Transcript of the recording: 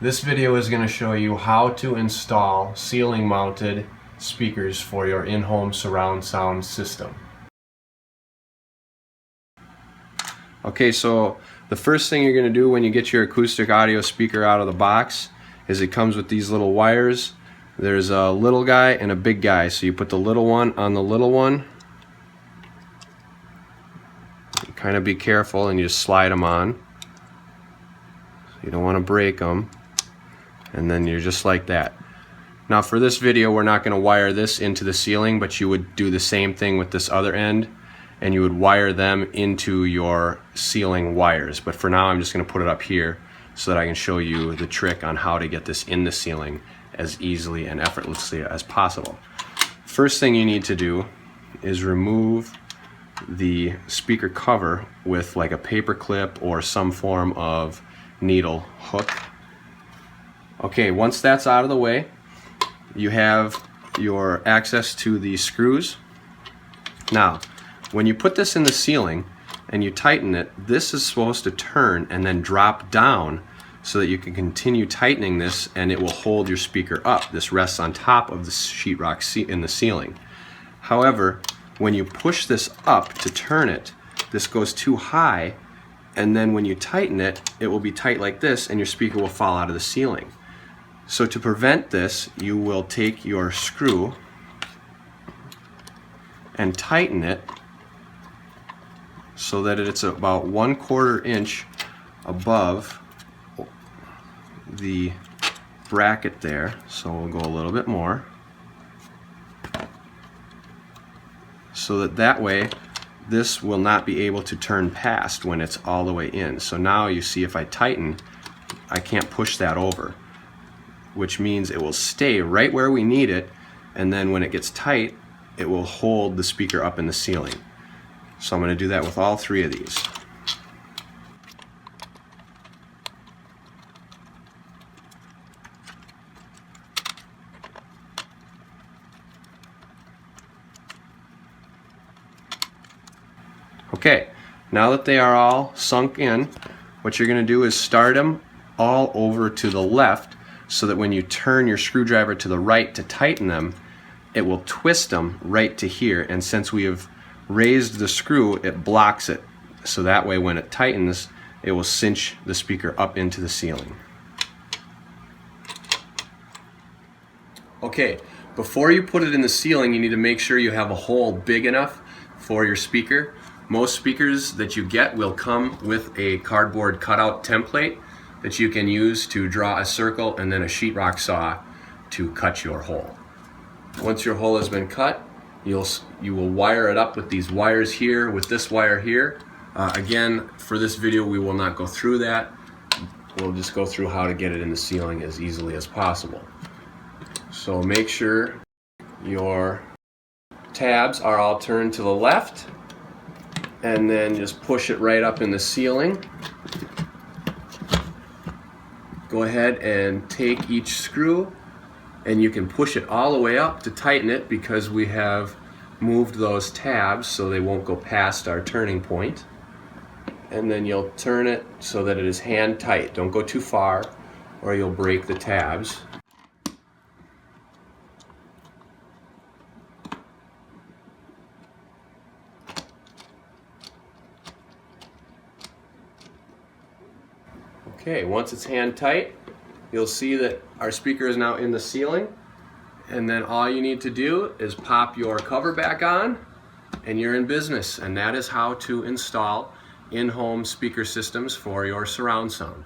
This video is going to show you how to install ceiling mounted speakers for your in-home surround sound system. Okay, so the first thing you're going to do when you get your acoustic audio speaker out of the box is it comes with these little wires. There's a little guy and a big guy, so you put the little one on the little one. You kind of be careful and you just slide them on. So you don't want to break them. And then you're just like that. Now for this video we're not going to wire this into the ceiling, but you would do the same thing with this other end and you would wire them into your ceiling wires. But for now I'm just going to put it up here so that I can show you the trick on how to get this in the ceiling as easily and effortlessly as possible. First thing you need to do is remove the speaker cover with like a paper clip or some form of needle hook. Okay, once that's out of the way, you have your access to the screws. Now, when you put this in the ceiling and you tighten it, this is supposed to turn and then drop down so that you can continue tightening this and it will hold your speaker up. This rests on top of the sheetrock in the ceiling. However, when you push this up to turn it, this goes too high, and then when you tighten it, it will be tight like this and your speaker will fall out of the ceiling. So to prevent this, you will take your screw and tighten it so that it's about 1/4 inch above the bracket there. So we'll go a little bit more. So that way this will not be able to turn past when it's all the way in. So now you see if I tighten, I can't push that over, which means it will stay right where we need it, and then when it gets tight it will hold the speaker up in the ceiling. So I'm going to do that with all three of these. Okay, now that they are all sunk in, what you're going to do is start them all over to the left so that when you turn your screwdriver to the right to tighten them, it will twist them right to here, and since we have raised the screw, it blocks it. So that way when it tightens, it will cinch the speaker up into the ceiling. Okay, before you put it in the ceiling, you need to make sure you have a hole big enough for your speaker. Most speakers that you get will come with a cardboard cutout template that you can use to draw a circle and then a sheetrock saw to cut your hole. Once your hole has been cut, you will wire it up with these wires here, with this wire here. Again, for this video we will not go through that. We'll just go through how to get it in the ceiling as easily as possible. So make sure your tabs are all turned to the left, and then just push it right up in the ceiling. Go ahead and take each screw, and you can push it all the way up to tighten it because we have moved those tabs so they won't go past our turning point. And then you'll turn it so that it is hand tight. Don't go too far or you'll break the tabs. Okay, once it's hand tight, you'll see that our speaker is now in the ceiling, and then all you need to do is pop your cover back on and you're in business. And that is how to install in-home speaker systems for your surround sound.